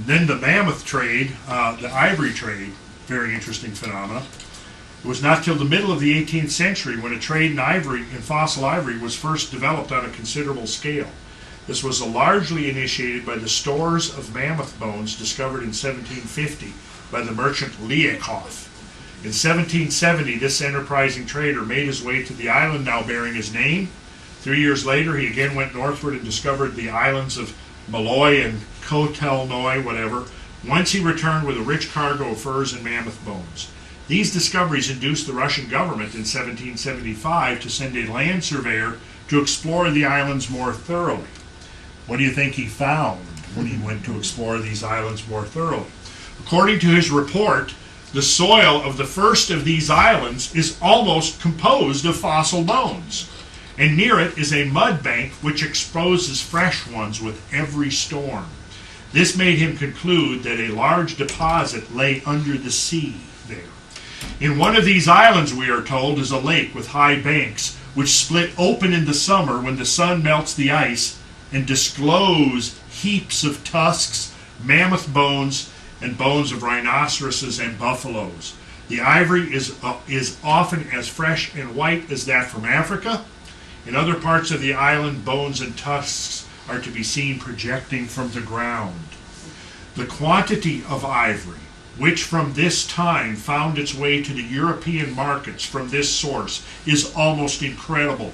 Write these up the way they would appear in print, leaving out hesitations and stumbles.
Then the Mammoth trade, the Ivory trade, very interesting phenomena. It was not till the middle of the 18th century when a trade in ivory, in fossil ivory, was first developed on a considerable scale. This was largely initiated by the stores of mammoth bones discovered in 1750 by the merchant Liakoff. In 1770, this enterprising trader made his way to the island now bearing his name. 3 years later, he again went northward and discovered the islands of Malloy and Kotelnoy, whatever. Once he returned with a rich cargo of furs and mammoth bones. These discoveries induced the Russian government in 1775 to send a land surveyor to explore the islands more thoroughly. What do you think he found when he went to explore these islands more thoroughly? According to his report, the soil of the first of these islands is almost composed of fossil bones, and near it is a mud bank which exposes fresh ones with every storm. This made him conclude that a large deposit lay under the sea there. In one of these islands, we are told, is a lake with high banks, which split open in the summer when the sun melts the ice and disclose heaps of tusks, mammoth bones, and bones of rhinoceroses and buffaloes. The ivory is often as fresh and white as that from Africa. In other parts of the island, bones and tusks are to be seen projecting from the ground. The quantity of ivory, which from this time found its way to the European markets from this source, is almost incredible.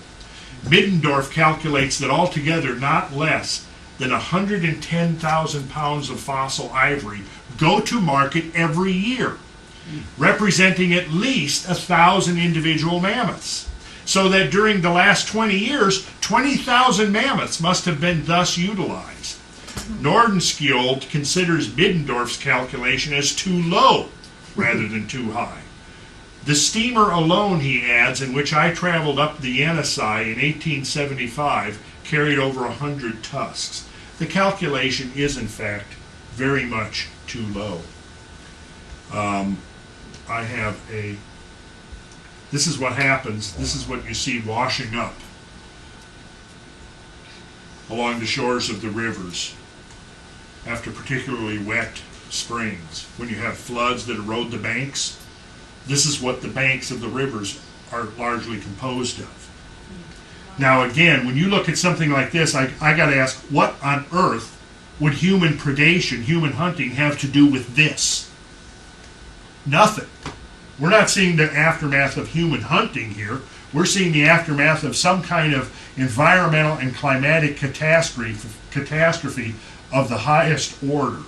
Middendorf calculates that altogether not less than 110,000 pounds of fossil ivory go to market every year, representing at least 1,000 individual mammoths. So that during the last 20 years, 20,000 mammoths must have been thus utilized. Nordenskjold considers Middendorf's calculation as too low rather than too high. The steamer alone, he adds, in which I traveled up the Yenisei in 1875, carried over 100 tusks. The calculation is, in fact, very much too low. This is what happens. This is what you see washing up along the shores of the rivers after particularly wet springs. When you have floods that erode the banks, this is what the banks of the rivers are largely composed of. Now again, when you look at something like this, I got to ask, what on earth would human predation, human hunting, have to do with this? Nothing. We're not seeing the aftermath of human hunting here. We're seeing the aftermath of some kind of environmental and climatic catastrophe of the highest order.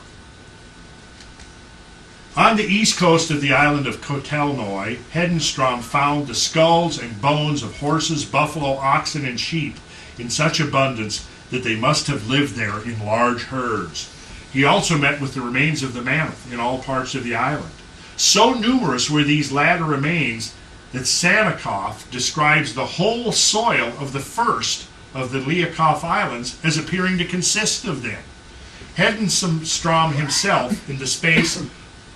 On the east coast of the island of Kotelnoy, Hedenstrom found the skulls and bones of horses, buffalo, oxen, and sheep in such abundance that they must have lived there in large herds. He also met with the remains of the mammoth in all parts of the island. So numerous were these latter remains that Sanikoff describes the whole soil of the first of the Liakoff Islands as appearing to consist of them. Hedenstrom himself, in the space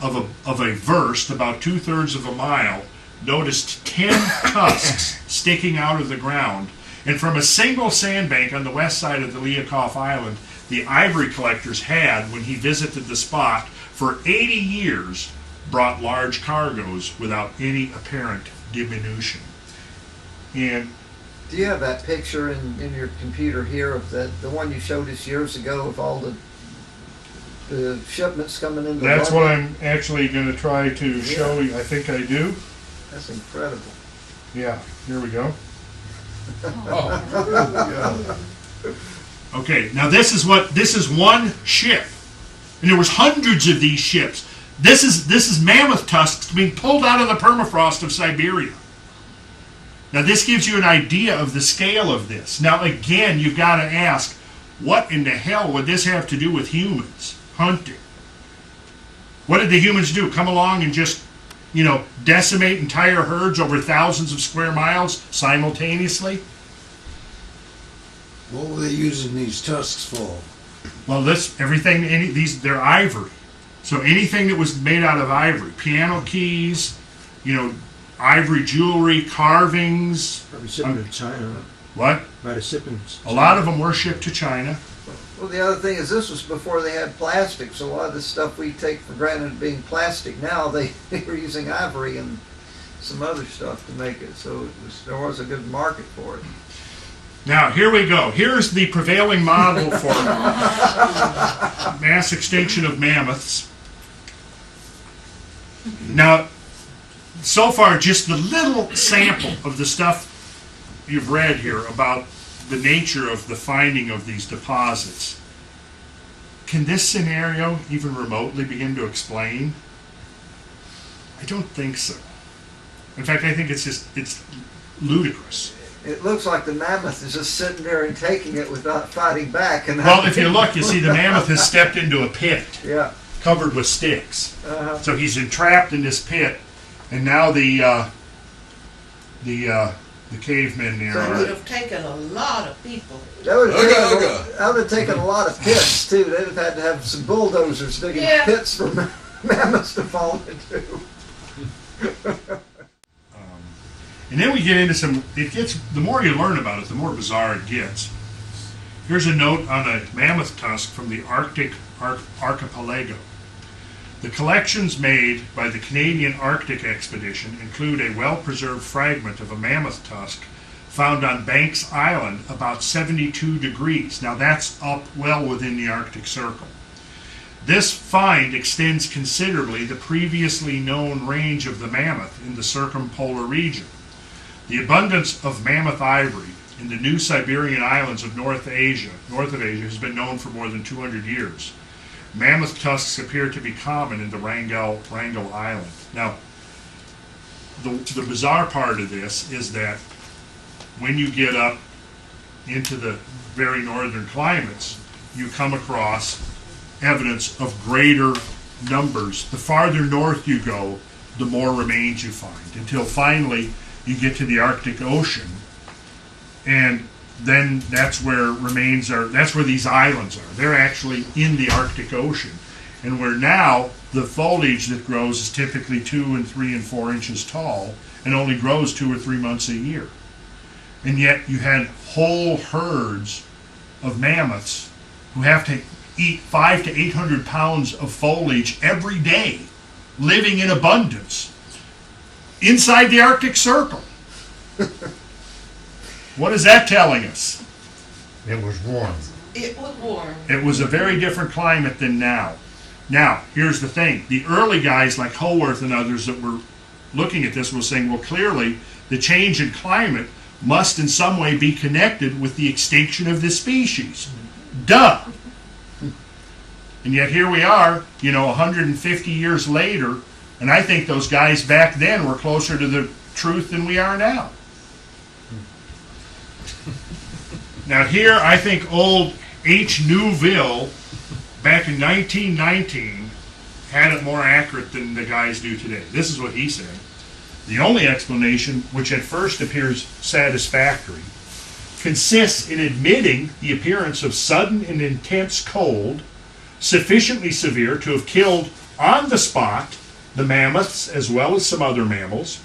of a verst, about 2/3 of a mile, noticed 10 tusks sticking out of the ground, and from a single sandbank on the west side of the Liakoff Island, the ivory collectors had, when he visited the spot, for 80 years brought large cargoes without any apparent diminution. And do you have that picture in your computer here of the one you showed us years ago of all the shipments coming into that's London? what I'm actually going to try to show you. I think I do. That's incredible. Yeah, here we go. Okay, now this is one ship, and there was hundreds of these ships. This is mammoth tusks being pulled out of the permafrost of Siberia. Now this gives you an idea of the scale of this. Now again, you've got to ask, what in the hell would this have to do with humans hunting? What did the humans do? Come along and just, decimate entire herds over thousands of square miles simultaneously? What were they using these tusks for? Well, they're ivory. So anything that was made out of ivory, piano keys, ivory jewelry, carvings. Probably shipping to China. What? Might have shipping. A lot of them were shipped to China. Well, the other thing is this was before they had plastic, so a lot of the stuff we take for granted being plastic now, they were using ivory and some other stuff to make it, so there was a good market for it. Now, here we go. Here's the prevailing model for mass extinction of mammoths. Now, so far, just the little sample of the stuff you've read here about the nature of the finding of these deposits. Can this scenario even remotely begin to explain? I don't think so. In fact, I think it's ludicrous. It looks like the mammoth is just sitting there and taking it without fighting back. And Well, if you look, you see the mammoth has stepped into a pit yeah, covered with sticks. uh-huh. So he's entrapped in this pit, and now the cavemen there So It would are. have taken a lot of people. That would Ugga, have taken a lot of pits too. They'd have had to have some bulldozers digging Yeah. pits for mammoths to fall into. And then we get into some, the more you learn about it, the more bizarre it gets. Here's a note on a mammoth tusk from the Arctic archipelago. The collections made by the Canadian Arctic Expedition include a well-preserved fragment of a mammoth tusk found on Banks Island about 72 degrees. Now that's up well within the Arctic Circle. This find extends considerably the previously known range of the mammoth in the circumpolar region. The abundance of mammoth ivory in the New Siberian islands of north of Asia, has been known for more than 200 years. Mammoth tusks appear to be common in the Wrangell Island. Now, the bizarre part of this is that when you get up into the very northern climates, you come across evidence of greater numbers. The farther north you go, the more remains you find, until finally you get to the Arctic Ocean, and then that's where that's where these islands are. They're actually in the Arctic Ocean, and where now the foliage that grows is typically 2 and 3 and 4 inches tall and only grows 2 or 3 months a year. And yet you had whole herds of mammoths who have to eat 500 to 800 pounds of foliage every day, living in abundance inside the Arctic Circle. What is that telling us? It was warm. It was warm. It was a very different climate than now. Now, here's the thing. The early guys like Howarth and others that were looking at this were saying, well, clearly the change in climate must in some way be connected with the extinction of this species. Duh! And yet here we are, 150 years later, and I think those guys back then were closer to the truth than we are now. Now here, I think old H. Newville, back in 1919, had it more accurate than the guys do today. This is what he said. The only explanation, which at first appears satisfactory, consists in admitting the appearance of sudden and intense cold, sufficiently severe to have killed on the spot the mammoths as well as some other mammals,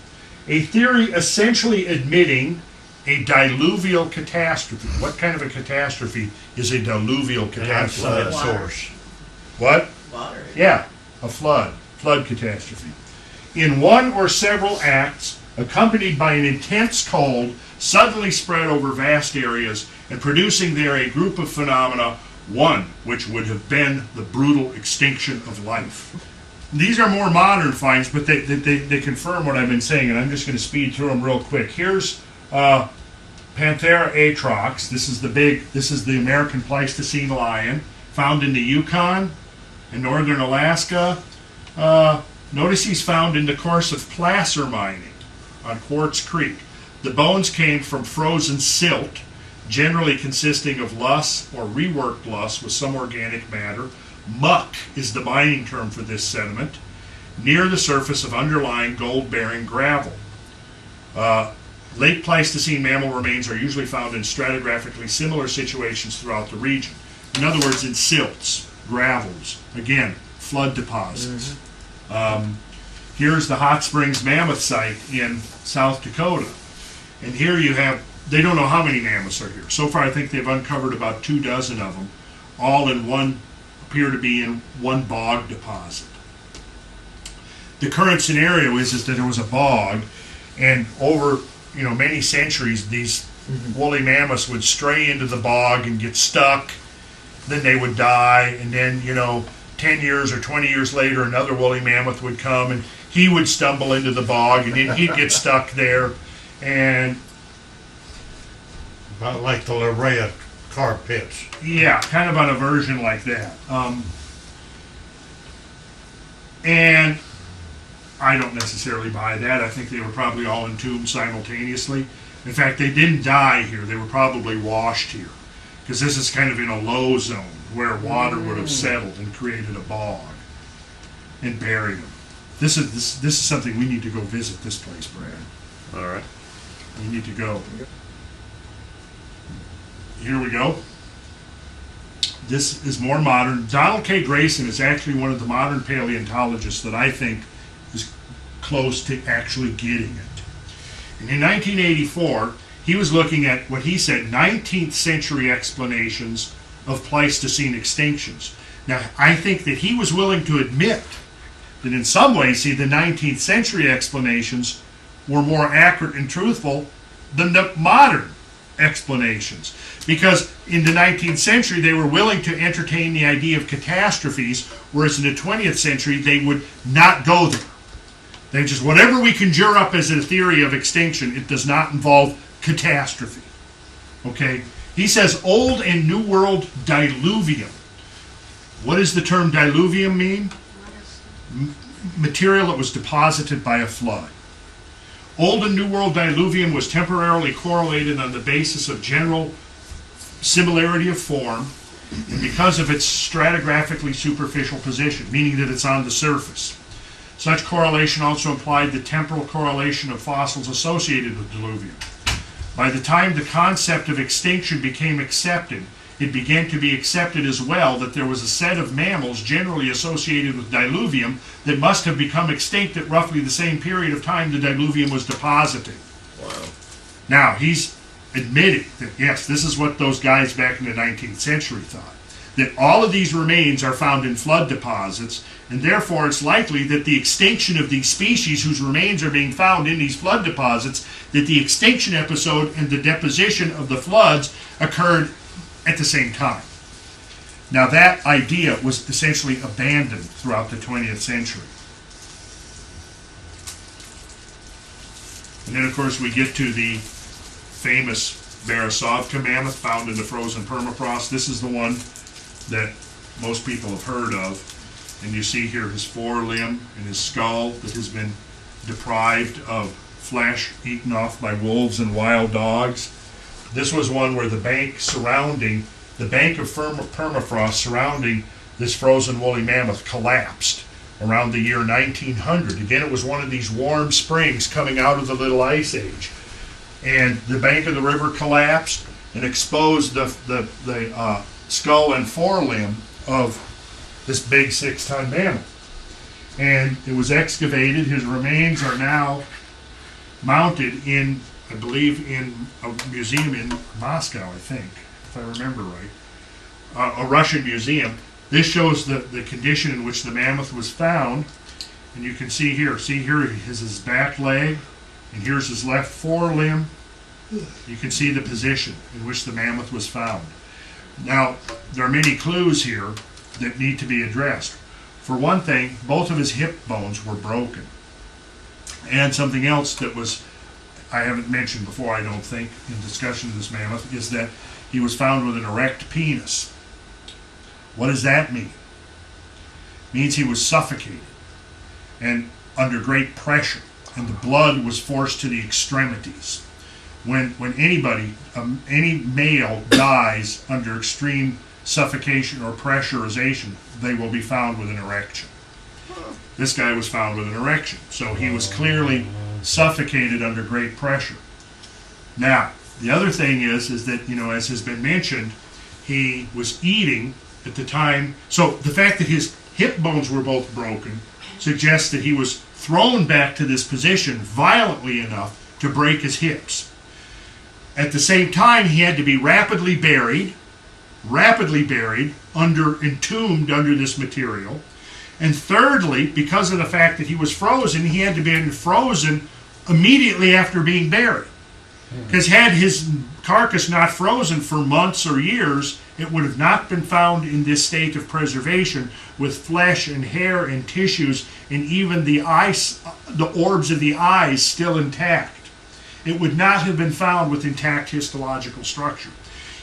a theory essentially admitting a diluvial catastrophe. What kind of a catastrophe is a diluvial catastrophe? Outside Water. source. What? Water. Yeah, a flood catastrophe. In one or several acts, accompanied by an intense cold, suddenly spread over vast areas and producing there a group of phenomena, one which would have been the brutal extinction of life. These are more modern finds, but they confirm what I've been saying, and I'm just going to speed through them real quick. Here's Panthera atrox. This is the American Pleistocene lion, found in the Yukon and northern Alaska. Notice he's found in the course of placer mining on Quartz Creek. The bones came from frozen silt, generally consisting of loess or reworked loess with some organic matter. Muck is the mining term for this sediment, near the surface of underlying gold-bearing gravel. Late Pleistocene mammal remains are usually found in stratigraphically similar situations throughout the region. In other words, in silts, gravels, again, flood deposits. Here's the Hot Springs Mammoth site in South Dakota. And here you have, they don't know how many mammoths are here. So far I think they've uncovered about 24 of them. all in one, appear to be in one bog deposit. The current scenario is that there was a bog, and over many centuries, these woolly mammoths would stray into the bog and get stuck. Then they would die, and then 10 years or 20 years later, another woolly mammoth would come, and he would stumble into the bog, and then he'd get stuck there, and About like the Larea tar pits. yeah, kind of on a version like that. And I don't necessarily buy that. I think they were probably all entombed simultaneously. In fact, they didn't die here. They were probably washed here, because this is kind of in a low zone where water would have settled and created a bog and buried them. This is something we need to go visit. This place, Brad. All right. We need to go. Here we go. This is more modern. Donald K. Grayson is actually one of the modern paleontologists that I think is close to actually getting it. And in 1984, he was looking at what he said 19th century explanations of Pleistocene extinctions. Now, I think that he was willing to admit that in some ways, the 19th century explanations were more accurate and truthful than the modern explanations. Because in the 19th century, they were willing to entertain the idea of catastrophes, whereas in the 20th century, they would not go there. They just, whatever we conjure up as a theory of extinction, it does not involve catastrophe. Okay? He says Old and New World diluvium. What does the term diluvium mean? Material that was deposited by a flood. Old and New World diluvium was temporarily correlated on the basis of general similarity of form and because of its stratigraphically superficial position, meaning that it's on the surface. Such correlation also implied the temporal correlation of fossils associated with diluvium. By the time the concept of extinction became accepted, it began to be accepted as well that there was a set of mammals generally associated with diluvium that must have become extinct at roughly the same period of time the diluvium was deposited. Wow. Now, he's admitting that, yes, this is what those guys back in the 19th century thought, that all of these remains are found in flood deposits, and therefore it's likely that the extinction of these species whose remains are being found in these flood deposits, that the extinction episode and the deposition of the floods occurred at the same time. Now, that idea was essentially abandoned throughout the 20th century. And then, of course, we get to the famous Beresovka Mammoth found in the frozen permafrost. This is the one that most people have heard of. And you see here his forelimb and his skull that has been deprived of flesh, eaten off by wolves and wild dogs. This was one where the bank of permafrost surrounding this frozen woolly mammoth collapsed around the year 1900. Again, it was one of these warm springs coming out of the Little Ice Age. And the bank of the river collapsed and exposed the skull and forelimb of this big 6-ton mammoth. And it was excavated. His remains are now mounted in, I believe, in a museum in Moscow, I think, if I remember right. A Russian museum. This shows the condition in which the mammoth was found. And you can see here is his back leg, and here's his left forelimb. You can see the position in which the mammoth was found. Now, there are many clues here that need to be addressed. For one thing, both of his hip bones were broken. And something else that I haven't mentioned before, I don't think, in discussion of this mammoth, is that he was found with an erect penis. What does that mean? It means he was suffocated and under great pressure, and the blood was forced to the extremities. When anybody, any male dies under extreme suffocation or pressurization, they will be found with an erection. This guy was found with an erection, so he was clearly suffocated under great pressure. Now, the other thing is that, as has been mentioned, he was eating at the time, so the fact that his hip bones were both broken suggests that he was thrown back to this position violently enough to break his hips. At the same time, he had to be rapidly buried, rapidly buried, entombed under this material. And thirdly, because of the fact that he was frozen, he had to be frozen immediately after being buried. Because had his carcass not frozen for months or years, it would have not been found in this state of preservation with flesh and hair and tissues and even the orbs of the eyes still intact. It would not have been found with intact histological structure.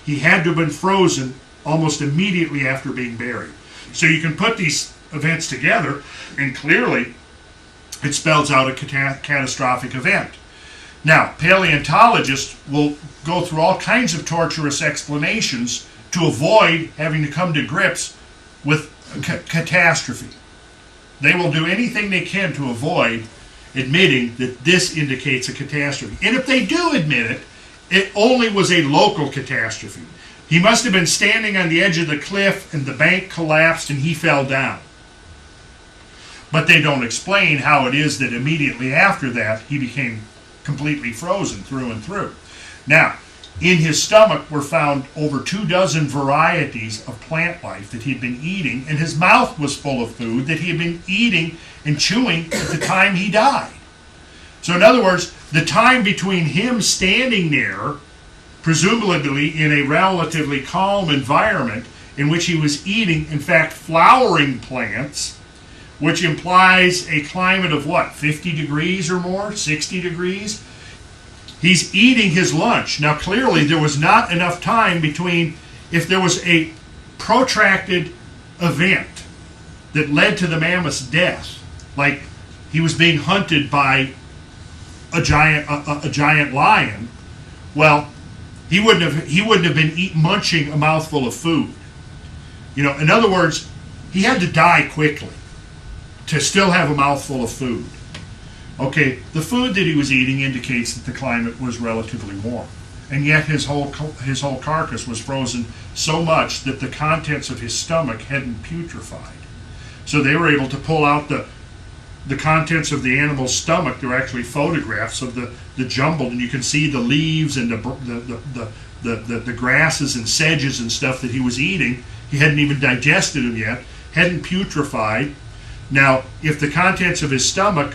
He had to have been frozen almost immediately after being buried. So you can put these events together, and clearly it spells out a catastrophic event. Now, paleontologists will go through all kinds of torturous explanations to avoid having to come to grips with catastrophe. They will do anything they can to avoid admitting that this indicates a catastrophe. And if they do admit it, it only was a local catastrophe. He must have been standing on the edge of the cliff and the bank collapsed and he fell down. But they don't explain how it is that immediately after that he became completely frozen through and through. Now, in his stomach were found over 24 varieties of plant life that he'd been eating, and his mouth was full of food that he had been eating and chewing at the time he died. So in other words, the time between him standing there, presumably in a relatively calm environment in which he was eating, in fact, flowering plants, which implies a climate of what, 50 degrees or more, 60 degrees? He's eating his lunch. Now clearly there was not enough time between, if there was a protracted event that led to the mammoth's death, like he was being hunted by a giant lion, well, he wouldn't have been munching a mouthful of food. You know, in other words, he had to die quickly to still have a mouthful of food. Okay, the food that he was eating indicates that the climate was relatively warm, and yet his whole carcass was frozen so much that the contents of his stomach hadn't putrefied. So they were able to pull out the contents of the animal's stomach. There were actually photographs of the jumble, and you can see the leaves and the grasses and sedges and stuff that he was eating. He hadn't even digested them yet, hadn't putrefied. Now, if the contents of his stomach,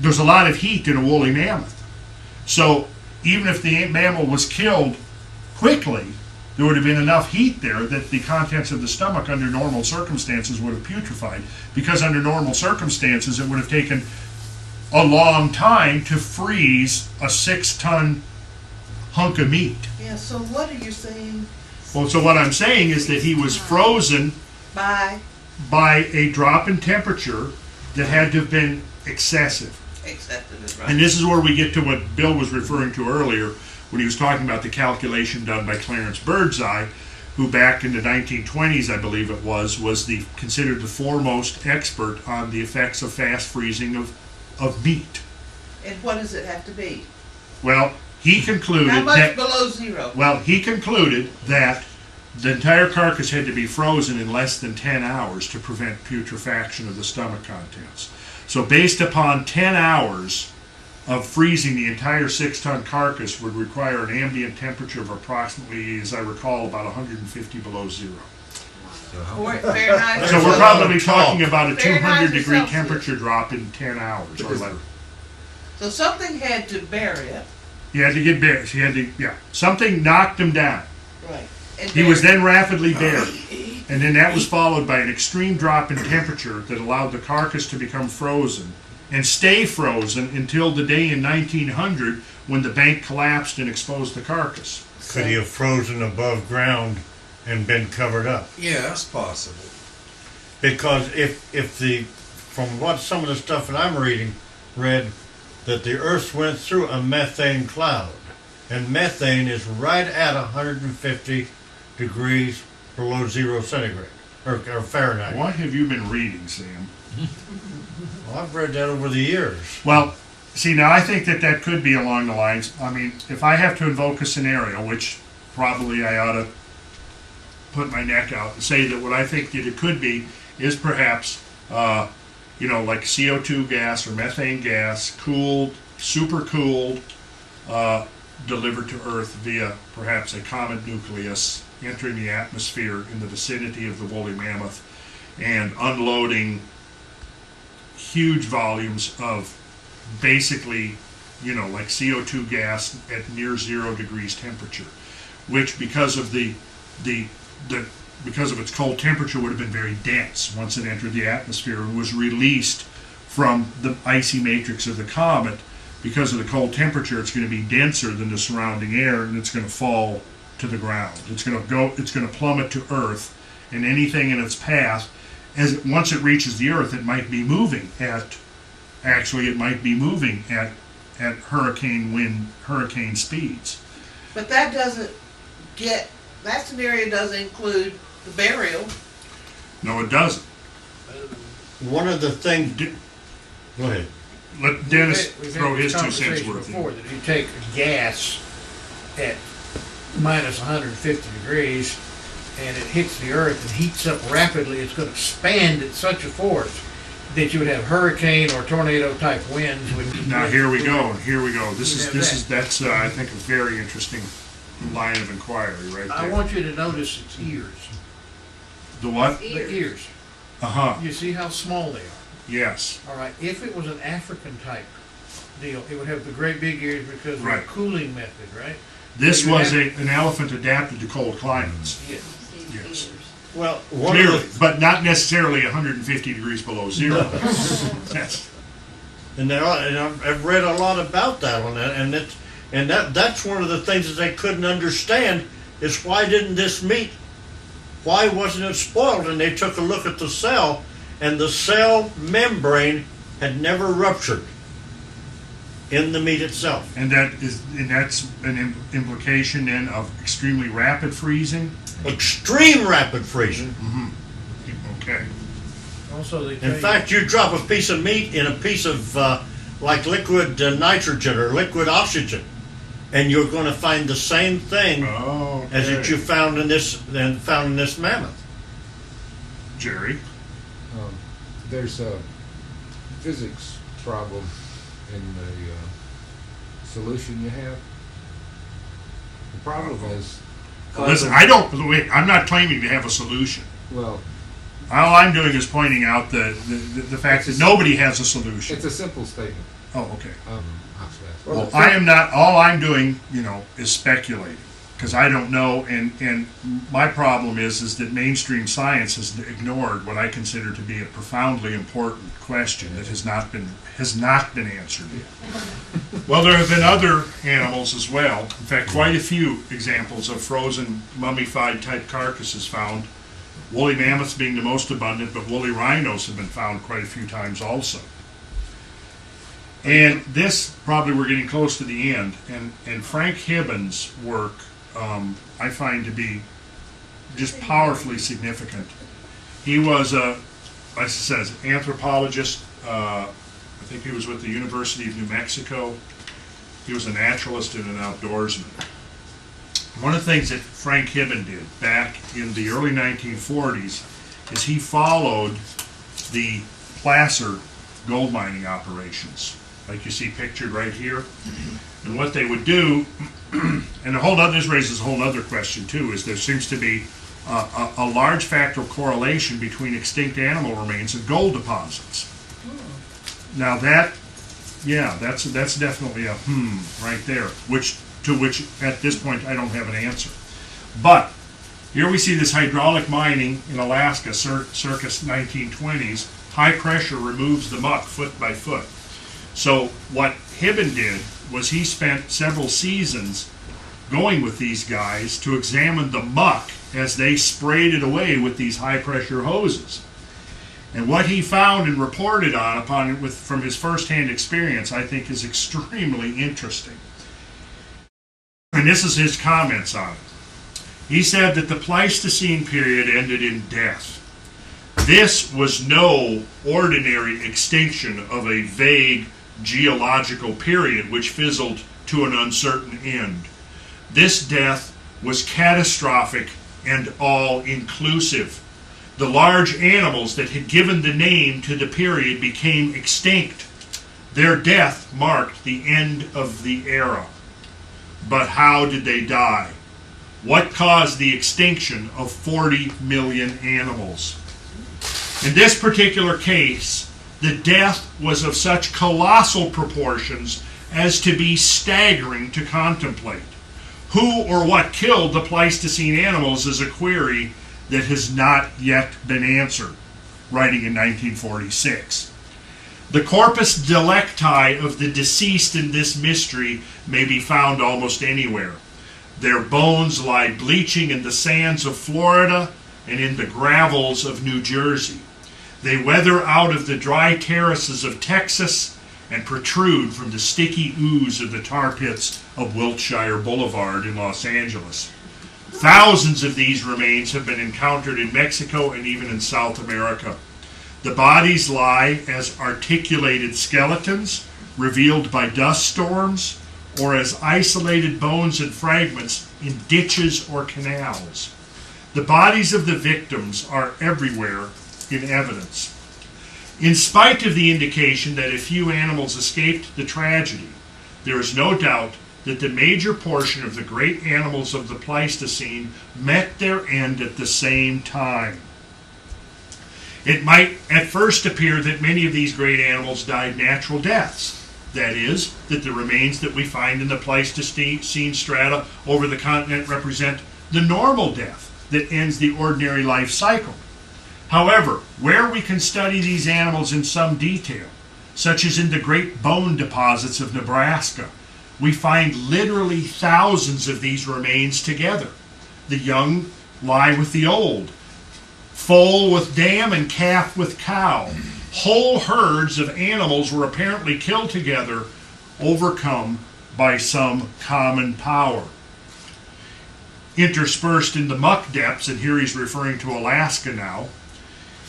there's a lot of heat in a woolly mammoth. So even if the mammal was killed quickly, there would have been enough heat there that the contents of the stomach under normal circumstances would have putrefied. Because under normal circumstances, it would have taken a long time to freeze a 6-ton hunk of meat. Yeah, so what are you saying? Well, so what I'm saying is that he was frozen By a drop in temperature that had to have been excessive. excessive, right? And this is where we get to what Bill was referring to earlier when he was talking about the calculation done by Clarence Birdseye, who back in the 1920s, I believe it was considered the foremost expert on the effects of fast freezing of meat. And what does it have to be? Well, he concluded How much that below zero? Well, he concluded that the entire carcass had to be frozen in less than 10 hours to prevent putrefaction of the stomach contents. So based upon 10 hours of freezing, the entire 6-ton carcass would require an ambient temperature of approximately, as I recall, about 150 below zero. Fahrenheit. So we're a lot probably of talk. talking about a Fahrenheit or 200-degree Celsius? temperature drop in 10 hours or less. So something had to bury it. He had to get buried. Something knocked him down. Right. And He was bury then rapidly buried, and then that was followed by an extreme drop in temperature that allowed the carcass to become frozen and stay frozen until the day in 1900 when the bank collapsed and exposed the carcass. Could he have frozen above ground and been covered up? Yeah, that's possible. Because from what some of the stuff that I'm read that the Earth went through a methane cloud, and methane is right at 150 degrees below zero centigrade or Fahrenheit. What have you been reading, Sam? Well, I've read that over the years. Well, see, now I think that could be along the lines. I mean, if I have to invoke a scenario, which probably I ought to put my neck out and say that what I think that it could be is perhaps, like CO2 gas or methane gas, cooled, super cooled, delivered to Earth via perhaps a comet nucleus entering the atmosphere in the vicinity of the woolly mammoth and unloading huge volumes of basically, like CO2 gas at near 0 degrees temperature, which because of because of its cold temperature would have been very dense once it entered the atmosphere and was released from the icy matrix of the comet. Because of the cold temperature, it's going to be denser than the surrounding air, and it's going to fall to the ground. It's going to plummet to Earth, and anything in its path, once it reaches the Earth, it might be moving at hurricane speeds. But that scenario doesn't include the burial. No, it doesn't. One of the things. Go ahead. Let Dennis We've throw had his this 2 cents conversation worth before, in. that you take a gas at minus 150 degrees and it hits the earth and heats up rapidly, it's going to expand at such a force that you would have hurricane or tornado type winds. Now here we go. That's I think a very interesting line of inquiry right there. I want you to notice its ears. The what? The ears. Uh-huh. You see how small they are. Yes. All right. If it was an African type deal, it would have the great big ears because of Right. the cooling method, right? This was an elephant adapted to cold climates. Yes. Yes. Well, Clearly, but not necessarily 150 degrees below zero. Yes. and I've read a lot about that one, and that's one of the things that they couldn't understand is why didn't this meat? Why wasn't it spoiled? And they took a look at the cell, and the cell membrane had never ruptured in the meat itself. And that's an implication then of extremely rapid freezing. Extreme rapid freezing. Okay. Also, they tell In you- fact, you drop a piece of meat in a piece of like liquid nitrogen or liquid oxygen, and you're going to find the same thing Oh, as that you found in this mammoth. Jerry. There's a physics problem in the solution you have. The problem is, Listen, I'm not claiming to have a solution. well, All I'm doing is pointing out the fact that nobody has a solution. it's a simple statement. Oh, okay. Actually, Well, I am not. All I'm doing, is speculating because I don't know. And my problem is that mainstream science has ignored what I consider to be a profoundly important question that has not been answered yet. Well, there have been other animals as well. In fact, quite a few examples of frozen mummified type carcasses found. Woolly mammoths being the most abundant, but woolly rhinos have been found quite a few times also. And this, probably we're getting close to the end, and Frank HIbben's work I find to be just powerfully significant. He was as it says, anthropologist. I think he was with the University of New Mexico. He was a naturalist and an outdoorsman. One of the things that Frank HIbben did back in the early 1940s is he followed the placer gold mining operations, like you see pictured right here. And what they would do, and this raises a whole other question too, is there seems to be a large factor of correlation between extinct animal remains and gold deposits. Now that's definitely a right there, which at this point I don't have an answer. But here we see this hydraulic mining in Alaska circa 1920s. High pressure removes the muck foot by foot. So what HIbben did was he spent several seasons going with these guys to examine the muck as they sprayed it away with these high pressure hoses. And what he found and reported from his firsthand experience, I think, is extremely interesting. And this is his comments on it. He said that the Pleistocene period ended in death. This was no ordinary extinction of a vague geological period which fizzled to an uncertain end. This death was catastrophic and all-inclusive. The large animals that had given the name to the period became extinct. Their death marked the end of the era. But how did they die? What caused the extinction of 40 million animals? In this particular case, the death was of such colossal proportions as to be staggering to contemplate. Who or what killed the Pleistocene animals is a query that has not yet been answered, writing in 1946. The corpus delicti of the deceased in this mystery may be found almost anywhere. Their bones lie bleaching in the sands of Florida and in the gravels of New Jersey. They weather out of the dry terraces of Texas and protrude from the sticky ooze of the tar pits of Wilshire Boulevard in Los Angeles. Thousands of these remains have been encountered in Mexico and even in South America. The bodies lie as articulated skeletons, revealed by dust storms, or as isolated bones and fragments in ditches or canals. The bodies of the victims are everywhere in evidence. In spite of the indication that a few animals escaped the tragedy, there is no doubt that the major portion of the great animals of the Pleistocene met their end at the same time. It might at first appear that many of these great animals died natural deaths. That is, that the remains that we find in the Pleistocene strata over the continent represent the normal death that ends the ordinary life cycle. However, where we can study these animals in some detail, such as in the great bone deposits of Nebraska, we find literally thousands of these remains together. The young lie with the old, foal with dam and calf with cow. Whole herds of animals were apparently killed together, overcome by some common power. Interspersed in the muck depths, and here he's referring to Alaska now,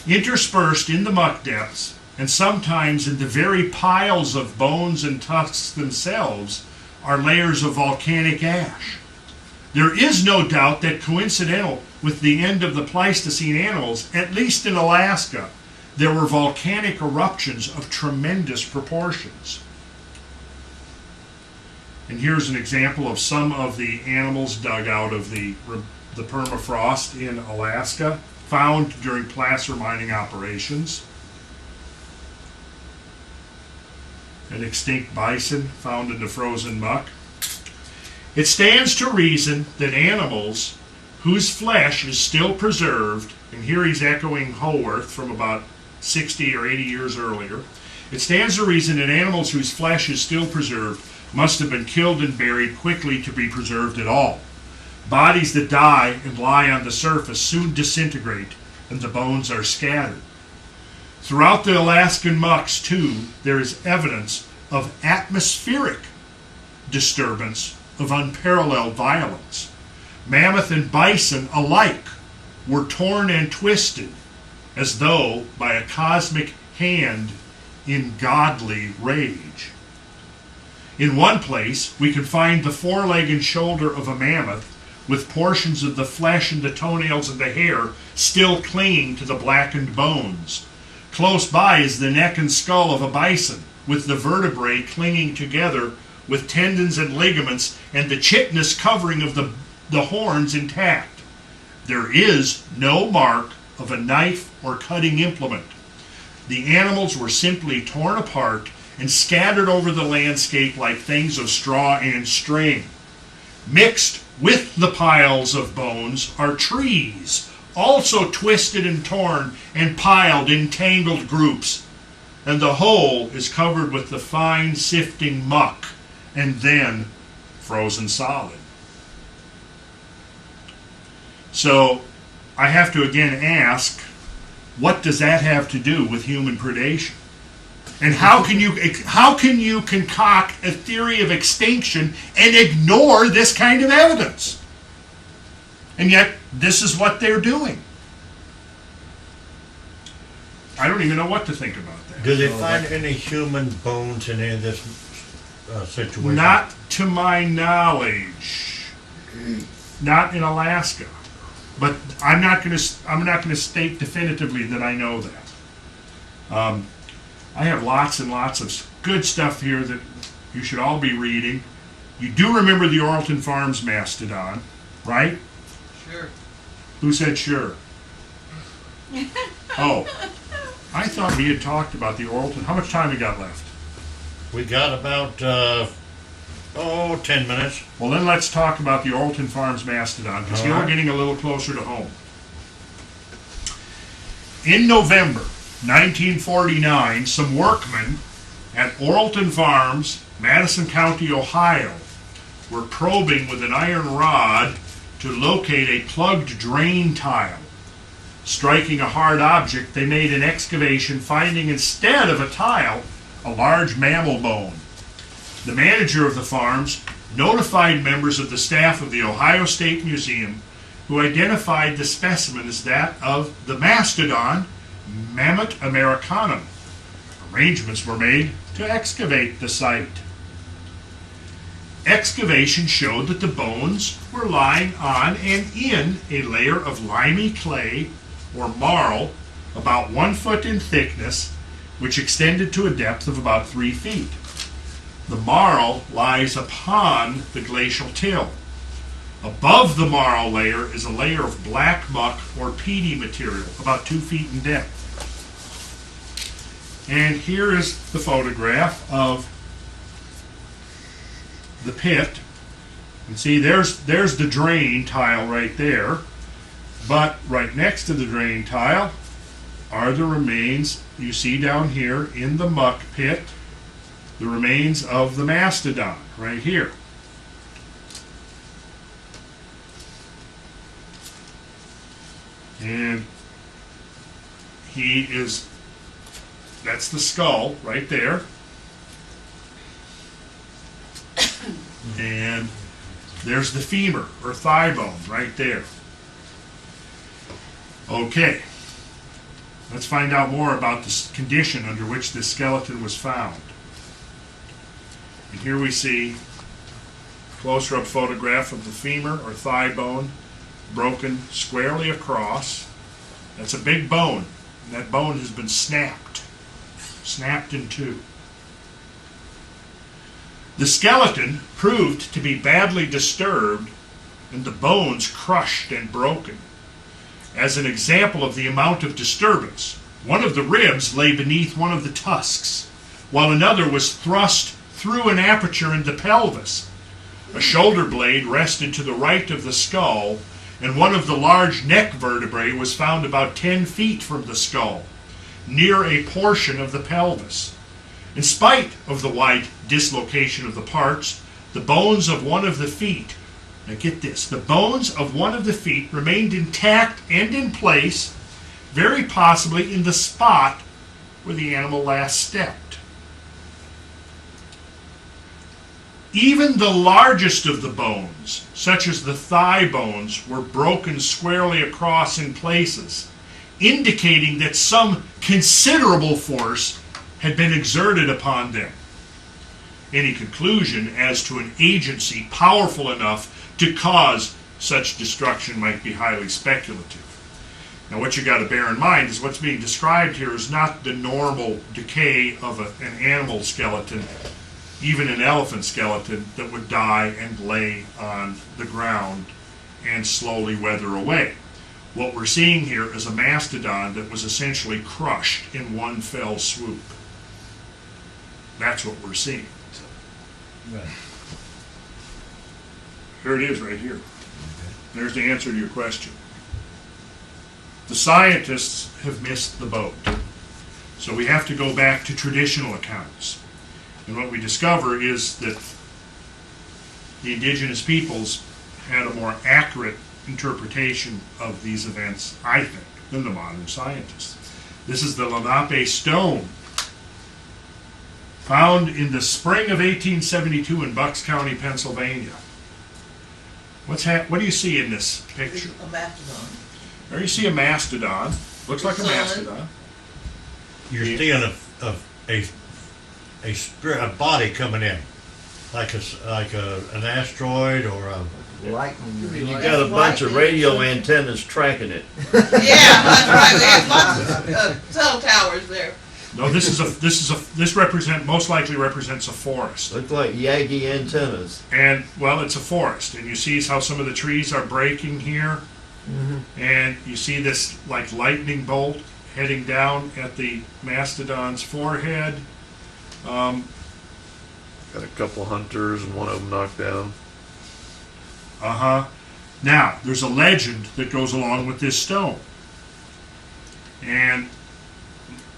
interspersed in the muck depths, and sometimes in the very piles of bones and tusks themselves, are layers of volcanic ash. There is no doubt that coincidental with the end of the Pleistocene animals, at least in Alaska, there were volcanic eruptions of tremendous proportions. And here's an example of some of the animals dug out of the permafrost in Alaska, found during placer mining operations. An extinct bison found in the frozen muck. It stands to reason that animals whose flesh is still preserved, and here he's echoing Howarth from about 60 or 80 years earlier, it stands to reason that animals whose flesh is still preserved must have been killed and buried quickly to be preserved at all. Bodies that die and lie on the surface soon disintegrate, and the bones are scattered. Throughout the Alaskan mucks, too, there is evidence of atmospheric disturbance of unparalleled violence. Mammoth and bison alike were torn and twisted as though by a cosmic hand in godly rage. In one place, we can find the foreleg and shoulder of a mammoth with portions of the flesh and the toenails and the hair still clinging to the blackened bones. Close by is the neck and skull of a bison, with the vertebrae clinging together with tendons and ligaments and the chitinous covering of the horns intact. There is no mark of a knife or cutting implement. The animals were simply torn apart and scattered over the landscape like things of straw and string. Mixed with the piles of bones are trees, also twisted and torn and piled in tangled groups, and the whole is covered with the fine sifting muck and then frozen solid. So I have to again ask, what does that have to do with human predation? And how can you concoct a theory of extinction and ignore this kind of evidence? And yet, this is what they're doing. I don't even know what to think about that. Do they find any human bones in any of this situation? Not to my knowledge. Not in Alaska. But I'm not going to state definitively that I know that. I have lots and lots of good stuff here that you should all be reading. You do remember the Alton Farms Mastodon. right? Sure. Who said sure? Oh, I thought we had talked about the Alton. How much time we got left? We got about 10 minutes. Well, then let's talk about the Alton Farms Mastodon, because here we're getting a little closer to home. In November 1949, some workmen at Alton Farms, Madison County, Ohio, were probing with an iron rod to locate a plugged drain tile. Striking a hard object, they made an excavation, finding instead of a tile, a large mammal bone. The manager of the farms notified members of the staff of the Ohio State Museum, who identified the specimen as that of the Mastodon, Mammoth americanum. Arrangements were made to excavate the site. Excavation showed that the bones were lying on and in a layer of limey clay or marl about 1 foot in thickness, which extended to a depth of about 3 feet. The marl lies upon the glacial till. Above the marl layer is a layer of black muck or peaty material, about 2 feet in depth. And here is the photograph of the pit. And see, there's the drain tile right there. But right next to the drain tile are the remains you see down here in the muck pit, the remains of the Mastodon right here. And that's the skull right there. And there's the femur or thigh bone right there. Okay, let's find out more about the condition under which this skeleton was found. And here we see a closer up photograph of the femur or thigh bone broken squarely across. That's a big bone, and that bone has been snapped in two. The skeleton proved to be badly disturbed and the bones crushed and broken. As an example of the amount of disturbance, one of the ribs lay beneath one of the tusks, while another was thrust through an aperture in the pelvis. A shoulder blade rested to the right of the skull, and one of the large neck vertebrae was found about 10 feet from the skull, near a portion of the pelvis. In spite of the wide dislocation of the parts, the bones of one of the feet, now get this, the bones of one of the feet remained intact and in place, very possibly in the spot where the animal last stepped. Even the largest of the bones, such as the thigh bones, were broken squarely across in places, indicating that some considerable force had been exerted upon them. Any conclusion as to an agency powerful enough to cause such destruction might be highly speculative. Now, what you got to bear in mind is what's being described here is not the normal decay of an animal skeleton, even an elephant skeleton that would die and lay on the ground and slowly wither away. What we're seeing here is a mastodon that was essentially crushed in one fell swoop. That's what we're seeing. Right. Here it is right here. There's the answer to your question. The scientists have missed the boat. So we have to go back to traditional accounts. And what we discover is that the indigenous peoples had a more accurate interpretation of these events, I think, than the modern scientists. This is the Lenape stone, found in the spring of 1872 in Bucks County, Pennsylvania. What do you see in this picture? A mastodon. There you see a mastodon. Looks like a Sun. mastodon. You're seeing a body coming in, like an asteroid or a. Lightning. You got a bunch of radio antennas tracking it. Yeah, that's right. We have lots of cell towers there. No, most likely represents a forest. Look like Yagi antennas. And, well, it's a forest. And you see how some of the trees are breaking here. And you see this, like, lightning bolt heading down at the mastodon's forehead. Got a couple hunters and one of them knocked down. Now, there's a legend that goes along with this stone. And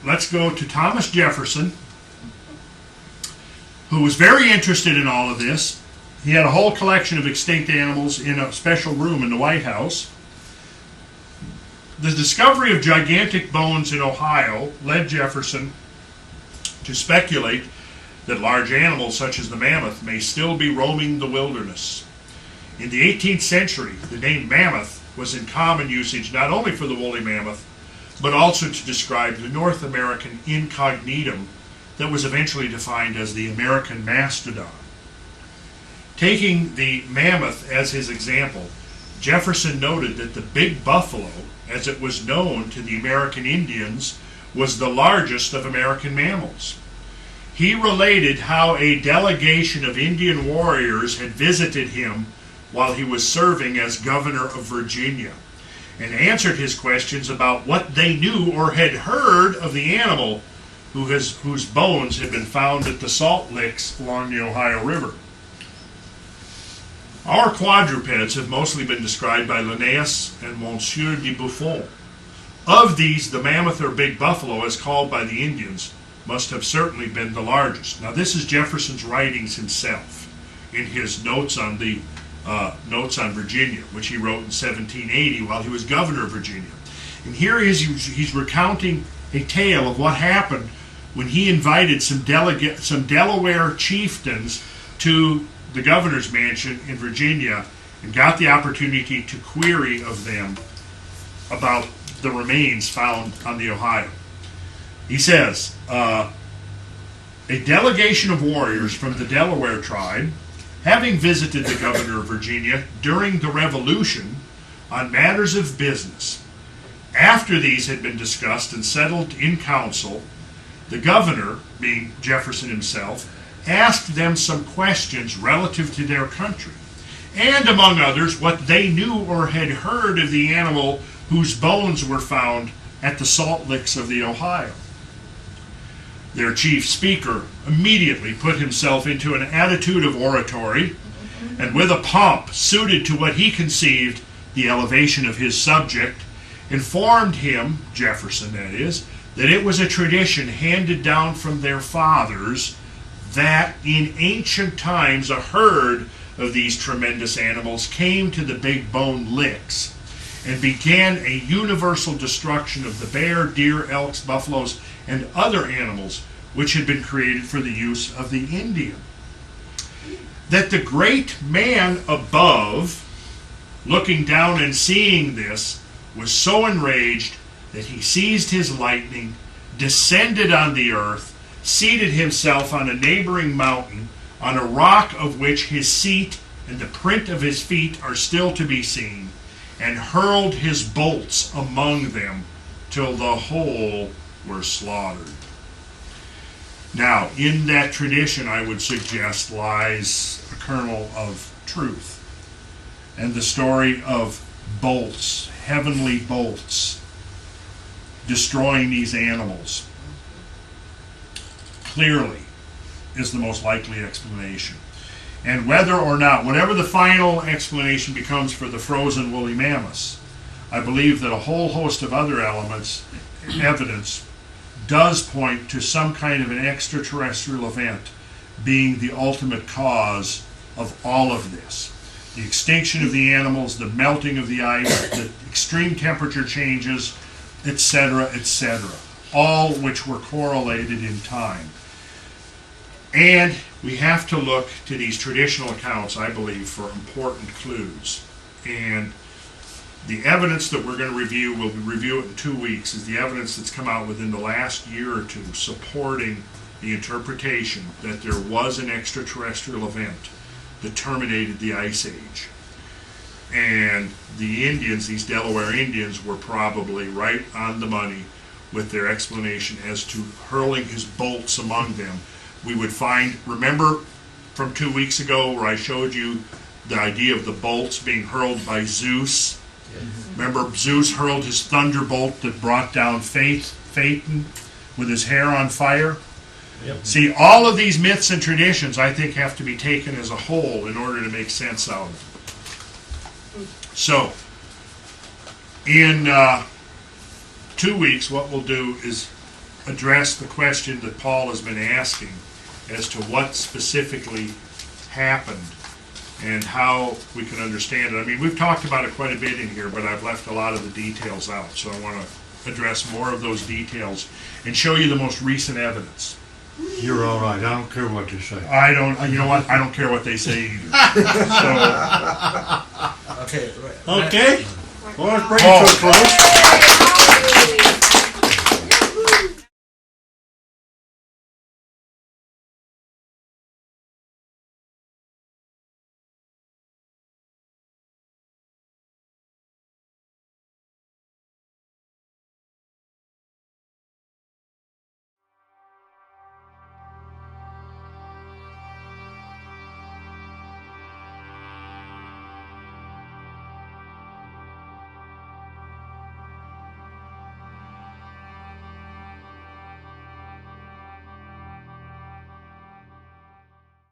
let's go to Thomas Jefferson, who was very interested in all of this. He had a whole collection of extinct animals in a special room in the White House. The discovery of gigantic bones in Ohio led Jefferson to speculate that large animals such as the mammoth may still be roaming the wilderness. In the 18th century, the name mammoth was in common usage not only for the woolly mammoth, but also to describe the North American incognitum that was eventually defined as the American mastodon. Taking the mammoth as his example, Jefferson noted that the big buffalo, as it was known to the American Indians, was the largest of American mammals. He related how a delegation of Indian warriors had visited him while he was serving as governor of Virginia, and answered his questions about what they knew or had heard of the animal whose bones had been found at the salt licks along the Ohio River. Our quadrupeds have mostly been described by Linnaeus and Monsieur de Buffon. Of these, the mammoth or big buffalo, as called by the Indians, must have certainly been the largest. Now, this is Jefferson's writings himself in his notes on Virginia, which he wrote in 1780 while he was governor of Virginia. And here he's recounting a tale of what happened when he invited some Delaware chieftains to the governor's mansion in Virginia and got the opportunity to query of them about the remains found on the Ohio. He says, a delegation of warriors from the Delaware tribe, having visited the governor of Virginia during the Revolution on matters of business, after these had been discussed and settled in council, the governor, being Jefferson himself, asked them some questions relative to their country, and among others, what they knew or had heard of the animal whose bones were found at the salt licks of the Ohio. Their chief speaker immediately put himself into an attitude of oratory, and with a pomp suited to what he conceived the elevation of his subject, informed him, Jefferson that is, that it was a tradition handed down from their fathers that in ancient times a herd of these tremendous animals came to the big bone licks and began a universal destruction of the bear, deer, elks, buffaloes, and other animals which had been created for the use of the Indian. That the great man above, looking down and seeing this, was so enraged that he seized his lightning, descended on the earth, seated himself on a neighboring mountain, on a rock of which his seat and the print of his feet are still to be seen, and hurled his bolts among them till the whole were slaughtered. Now, in that tradition, I would suggest, lies a kernel of truth. And the story of bolts, heavenly bolts, destroying these animals, clearly is the most likely explanation. And whether or not, whatever the final explanation becomes for the frozen woolly mammoths, I believe that a whole host of other evidence does point to some kind of an extraterrestrial event being the ultimate cause of all of this. The extinction of the animals, the melting of the ice, the extreme temperature changes, etc., etc., all which were correlated in time. And we have to look to these traditional accounts, I believe, for important clues. And the evidence that we're going to review, we'll review it in 2 weeks, is the evidence that's come out within the last year or two supporting the interpretation that there was an extraterrestrial event that terminated the Ice Age. And the Indians, these Delaware Indians, were probably right on the money with their explanation as to hurling his bolts among them. We would find, remember from 2 weeks ago where I showed you the idea of the bolts being hurled by Zeus? Remember Zeus hurled his thunderbolt that brought down Phaeton with his hair on fire? Yep. See, all of these myths and traditions, I think, have to be taken as a whole in order to make sense out of it. So, in 2 weeks, what we'll do is address the question that Paul has been asking as to what specifically happened and how we can understand it. I mean, we've talked about it quite a bit in here, but I've left a lot of the details out, so I want to address more of those details and show you the most recent evidence. You're all right. I don't care what you say. I don't, you know what, I don't care what they say either. So, Okay. Okay. Well, let's bring it to a close.